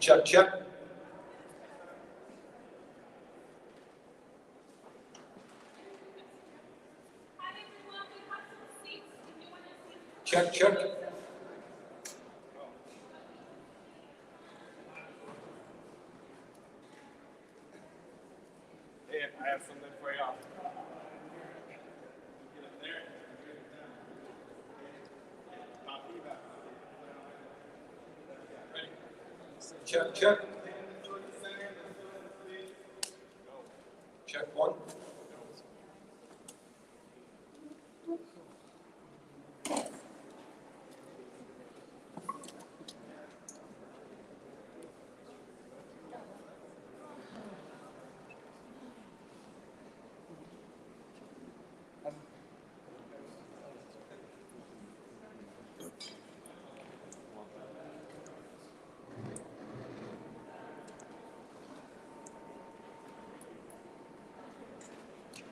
Check, check. Check, check. Hey, I have something for y'all. Check, check. Check one.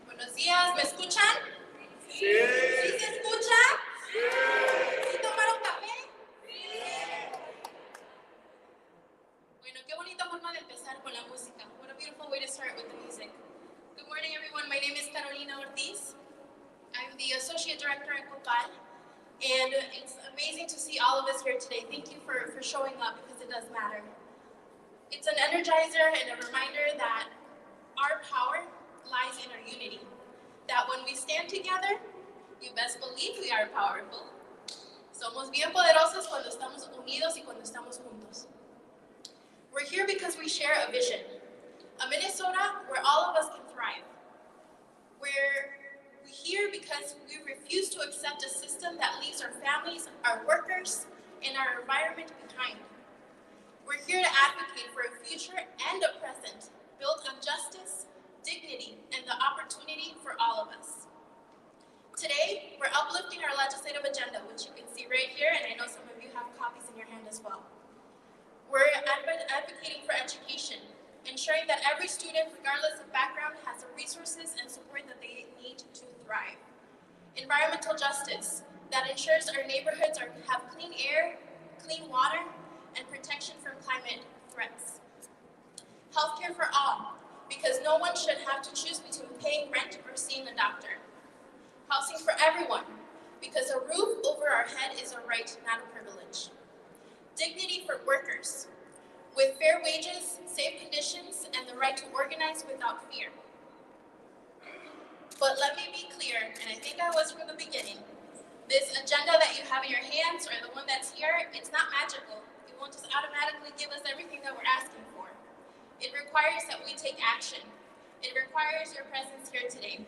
Buenos días, ¿me escuchan? Sí. ¿Sí se escucha? Sí. ¿Sí tomaron café? Sí. Bueno, qué bonita forma de empezar con la música. What a beautiful way to start with the music. Good morning, everyone. My name is Carolina Ortiz. I'm the Associate Director at COPAL, and it's amazing to see all of us here today. Thank you for showing up because it does matter. It's an energizer and a reminder that our power lies in our unity. That when we stand together, you best believe we are powerful. Somos bien poderosos cuando estamos unidos y cuando estamos juntos. We're here because we share a vision. A Minnesota where all of us can thrive. We're here because we refuse to accept a system that leaves our families, our workers, and our environment behind. We're here to advocate for a future and a present built on justice, dignity, and the opportunity for all of us. Today, we're uplifting our legislative agenda, which you can see right here, and I know some of you have copies in your hand as well. We're advocating for education, ensuring that every student, regardless of background, has the resources and support that they need to thrive. Environmental justice, that ensures our neighborhoods have clean air, clean water, and protection from climate threats. Healthcare for all, because no one should have to choose between paying rent or seeing a doctor. Housing for everyone, because a roof over our head is a right, not a privilege. Dignity for workers, with fair wages, safe conditions, and the right to organize without fear. But let me be clear, and I think I was from the beginning, this agenda that you have in your hands, or the one that's here, it's not magical. It won't just automatically give us everything that we're asking for. It requires that we take action. It requires your presence here today.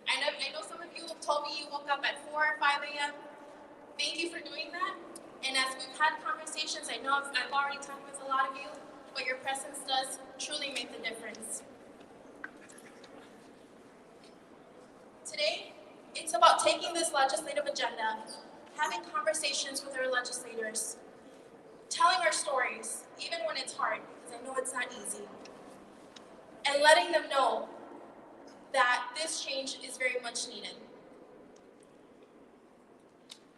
I know some of you have told me you woke up at 4 or 5 a.m. Thank you for doing that. And as we've had conversations, I know I've already talked with a lot of you, what your presence does truly make the difference. Today, it's about taking this legislative agenda, having conversations with our legislators, telling our stories, even when it's hard, because I know it's not easy, and letting them know that this change is very much needed.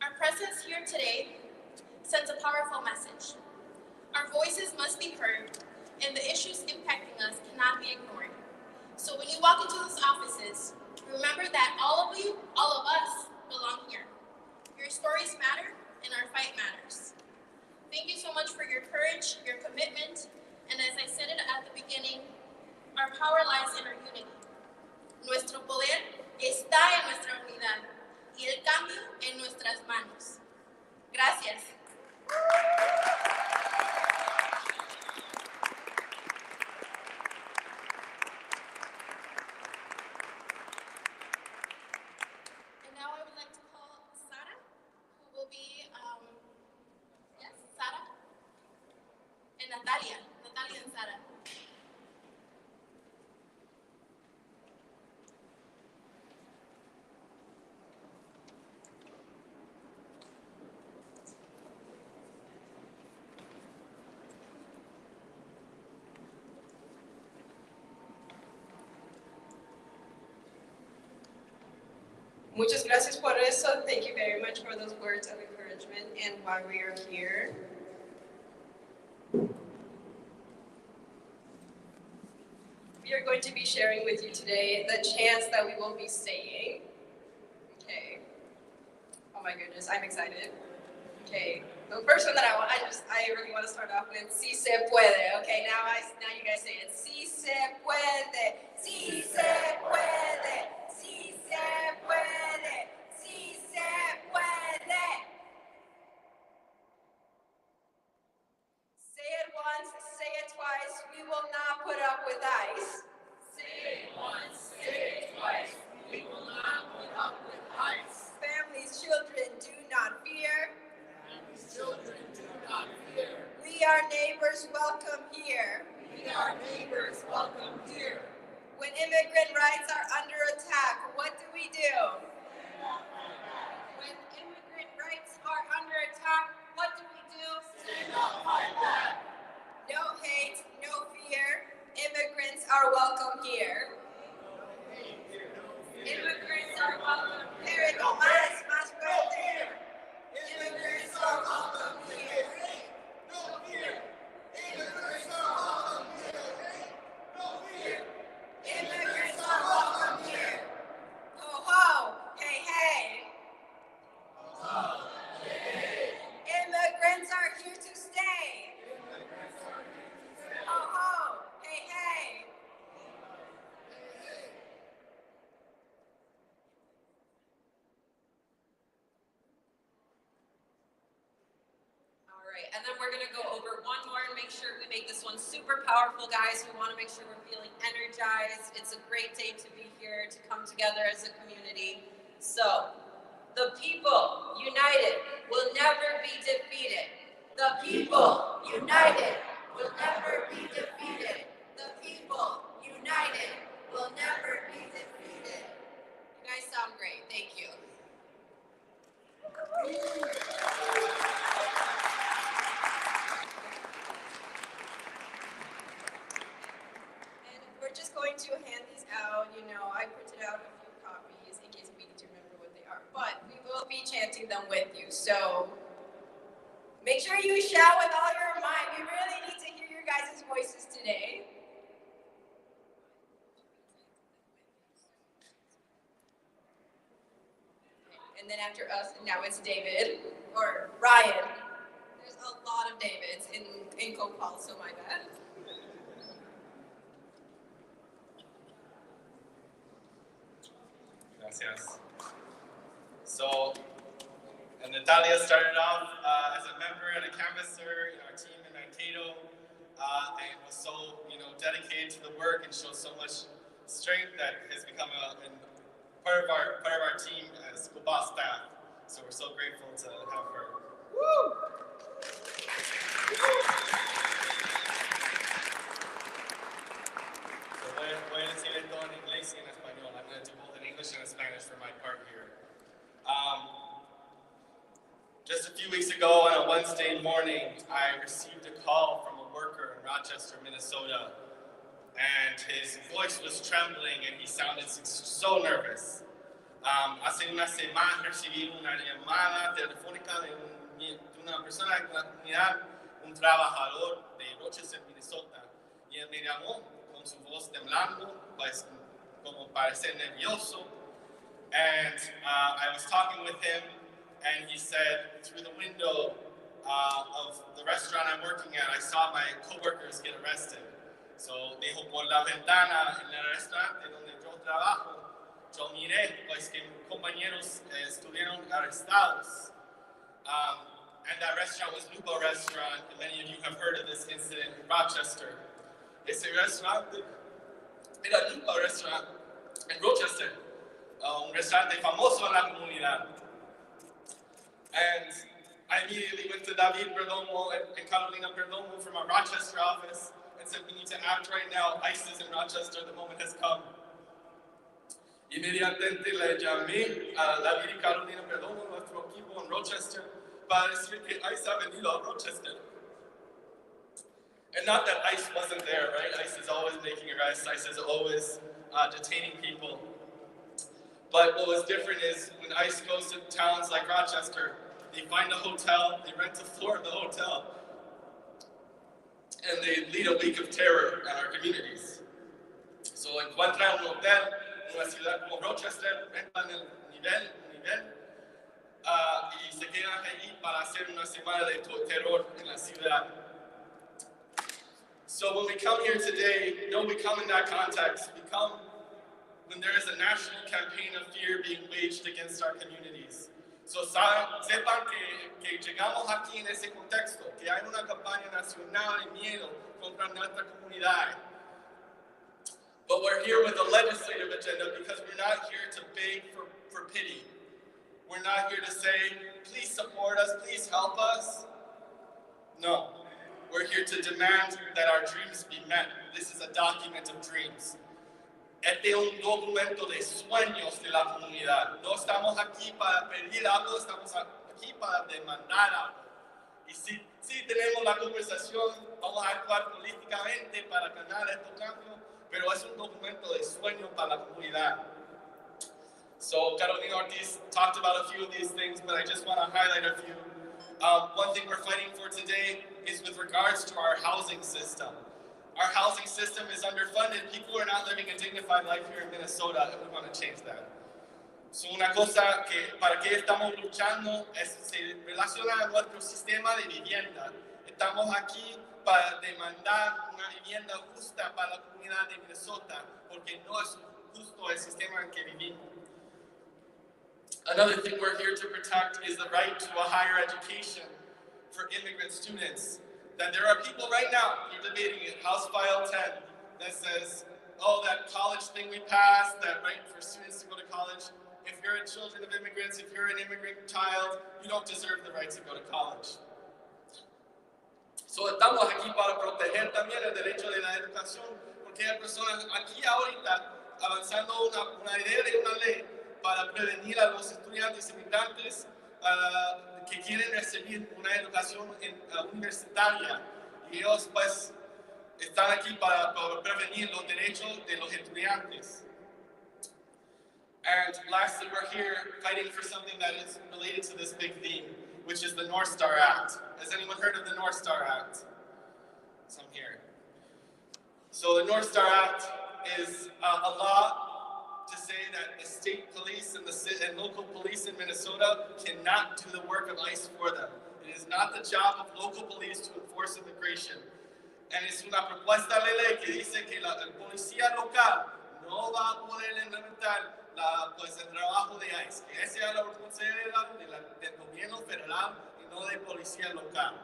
Our presence here today sends a powerful message. Our voices must be heard, and the issues impacting us cannot be ignored. So when you walk into these offices, remember that all of you, all of us, belong here. Your stories matter, and our fight matters. Thank you so much for your courage, your commitment, and as I said it at the beginning, our power lies in our unity. Nuestro poder está en nuestra unidad y el cambio en nuestras manos. Gracias. And now I would like to call Sara, who will be, yes, Sara, and Natalia and Sara. Muchas gracias por eso. Thank you very much for those words of encouragement. And while we are here, we are going to be sharing with you today the chants that we will be saying. Okay. Oh my goodness, I'm excited. Okay. The first one that I really want to start off with, si se puede. Okay, now you guys say it. Si se puede. Si se puede. Si se puede. Si se puede. Say it once, say it twice. We will not put up with ice. Say it once, say it twice. We will not put up with ice. Families, children, do not fear. Families, children, do not fear. We are neighbors, welcome here. We are neighbors, welcome here. When immigrant rights are under attack, what do we do? When immigrant rights are under attack, what do we do? Stand up, fight back. No hate, no fear. Immigrants are welcome here. Immigrants are welcome here. No más fuerte. Immigrants are welcome here. No fear. Immigrants are welcome here. No fear. Immigrants are welcome here. Ho ho, hey hey. Immigrants are here to stay. Ho ho, hey hey. All right, and then we're gonna go over one more and make sure we make this one super powerful, guys. We want to make sure we're feeling energized. It's a great day to be here, to come together as a community. So, the people united will never be defeated. The people united will never be defeated. The people united will never be defeated. You guys sound great. Thank you. And we're just going to hand these out. You know, I printed out a few copies in case we need to remember what they are. But we will be chanting them with you. So make sure you shout with all your might. We really need to hear your guys' voices today. And then after us, now it's David, or Ryan. There's a lot of Davids in COPAL, so my bad. Gracias. So, and Natalia started off as a member and a canvasser in our team in Mankato, and was so, dedicated to the work and showed so much strength that has become part of our team as COPAL staff. So we're so grateful to have her. Woo! So voy a decir todo en inglés y en español. I'm going to do both in English and in Spanish for my part here. Just a few weeks ago on a Wednesday morning, I received a call from a worker in Rochester, Minnesota, and his voice was trembling and he sounded so nervous. Hace una semana recibí una llamada telefónica de una persona de la comunidad, un trabajador de Rochester, Minnesota, y él me llamó con su voz temblando, pues como parecer nervioso, and I was talking with him, and he said, through the window of the restaurant I'm working at, I saw my coworkers get arrested. So dijo, por la ventana en el restaurante donde yo trabajo, yo miré pues que compañeros estuvieron arrestados. And that restaurant was Lupo Restaurant, and many of you have heard of this incident in Rochester. Ese restaurante era Lupo Restaurant en Rochester, un restaurante famoso en la comunidad. And I immediately went to David Perdomo and Carolina Perdomo from our Rochester office and said, we need to act right now. ICE is in Rochester, the moment has come. Inmediatamente le llamé a David y Carolina Perdomo, nuestro equipo en Rochester, para decir que ICE ha venido a Rochester. And not that ICE wasn't there, right? ICE is always making arrests. ICE is always detaining people. But what was different is when ICE goes to towns like Rochester, they find a hotel, they rent the floor of the hotel, and they lead a week of terror in our communities. va a entrar a un hotel en una ciudad como Rochester, rentan el nivel, y se quedan allí para hacer una semana de terror en la ciudad. So when we come here today, no, we come in that context. We come when there is a national campaign of fear being waged against our communities. So sepan que llegamos aquí en ese contexto, que hay una campaña nacional de miedo contra nuestra comunidad. But we're here with a legislative agenda because we're not here to beg for pity. We're not here to say, please support us, please help us. No, we're here to demand that our dreams be met. This is a document of dreams. Este es un documento de sueños de la comunidad. No estamos aquí para pedir algo, estamos aquí para demandar algo. Y si tenemos la conversación, vamos a actuar políticamente para ganar estos cambios, pero es un documento de sueños para la comunidad. So Carolina Ortiz talked about a few of these things, but I just want to highlight a few. One thing we're fighting for today is with regards to our housing system. Our housing system is underfunded. People are not living a dignified life here in Minnesota, and we want to change that. So una cosa que para que estamos luchando se relaciona a nuestro sistema de vivienda. Estamos aquí para demandar una vivienda justa para la comunidad de Minnesota, porque no es justo el sistema en que vivimos. Another thing we're here to protect is the right to a higher education for immigrant students. That there are people right now, they're debating it, House File 10, that says, oh, that college thing we passed, that right for students to go to college, if you're children of immigrants, if you're an immigrant child, you don't deserve the right to go to college. So estamos aquí para proteger también el derecho de la educación, porque hay personas aquí ahorita avanzando una idea de una ley para prevenir a los estudiantes inmigrantes que quieren recibir una educación universitaria. Y ellos pues están aquí para prevenir los derechos de los estudiantes. And lastly, we're here fighting for something that is related to this big theme, which is the North Star Act. Has anyone heard of the North Star Act? Some here. So the North Star Act is a law to say that the state police and local police in Minnesota cannot do the work of ICE for them. It is not the job of local police to enforce immigration. And es una propuesta de ley que dice que el policía local no va a poder implementar el trabajo de ICE, que esa es la responsabilidad del gobierno federal y no del policía local.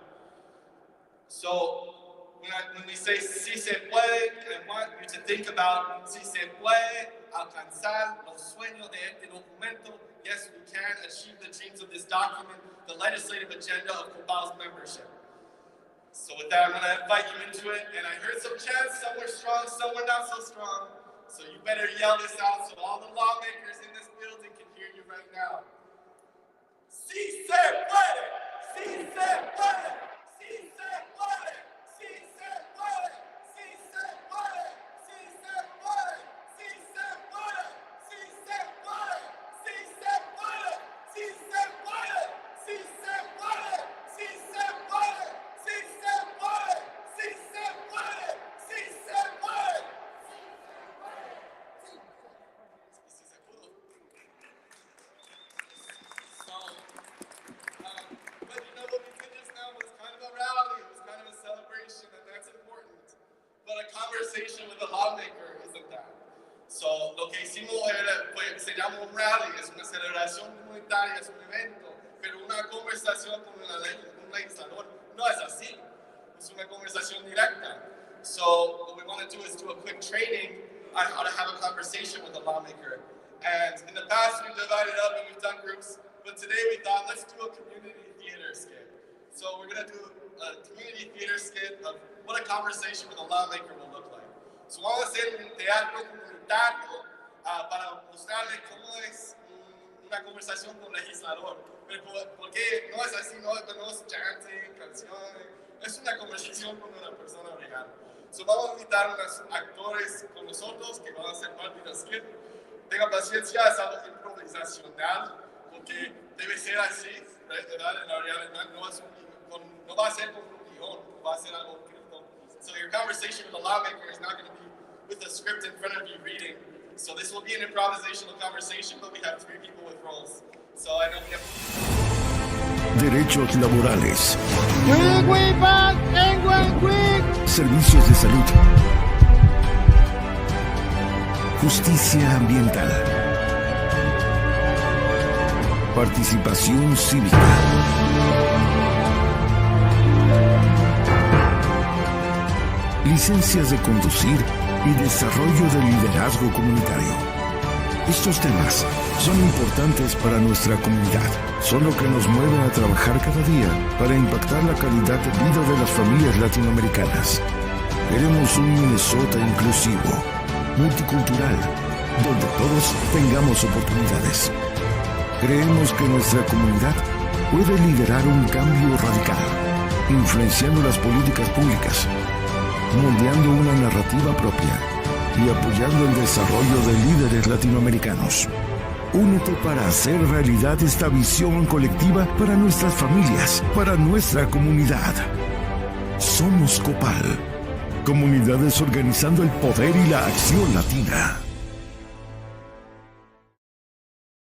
So, when we say si se puede, I want you to think about si se puede alcanzar los sueños de este documento. Yes, we can achieve the dreams of this document, the legislative agenda of COPAL's membership. So with that, I'm going to invite you into it. And I heard some chants, some were strong, some were not so strong. So you better yell this out so all the lawmakers in this building can hear you right now. Si se puede, si se puede, si se puede, si se puede, si se puede, si se puede, si se puede, si se puede, si se puede, si se puede, si se puede, si se puede, si se puede, si se puede, si se puede. But you know what we did just now was kind of a rally, it was kind of a celebration, and that's important. But a conversation with a lawmaker isn't that. So lo que hicimos se llama un rally, es una celebración comunitaria, es un evento, pero una conversación con un legislador no es así, es una conversación directa. So what we want to do is do a quick training on how to have a conversation with a lawmaker. And in the past we've divided up and we've done groups, but today we thought let's do a community theater skit. So we're going to do a community theater skit of what a conversation with a lawmaker will look like. So vamos a hacer un teatro comunitario para mostrarles cómo es una conversación con un legislador. Pero porque no es así, no es chanting, canciones, es una conversación con una persona real. So vamos a invitar a unos actores con nosotros que van a ser parte del skit. Tengan paciencia, es algo improvisacional, porque debe ser así, ¿verdad? En la realidad no va a ser con un guión, va a ser algo escrito. So your conversation with the lawmaker is not going to be with a script in front of you reading. So this will be an improvisational conversation, but we have 3 people with roles. So I know we have... Derechos laborales. Servicios de salud. Justicia ambiental. Participación cívica. Licencias de conducir y desarrollo del liderazgo comunitario. Estos temas son importantes para nuestra comunidad, son lo que nos mueve a trabajar cada día para impactar la calidad de vida de las familias latinoamericanas. Queremos un Minnesota inclusivo, multicultural, donde todos tengamos oportunidades. Creemos que nuestra comunidad puede liderar un cambio radical, influenciando las políticas públicas, moldeando una narrativa propia y apoyando el desarrollo de líderes latinoamericanos. Únete para hacer realidad esta visión colectiva para nuestras familias, para nuestra comunidad. Somos COPAL, comunidades organizando el poder y la acción latina.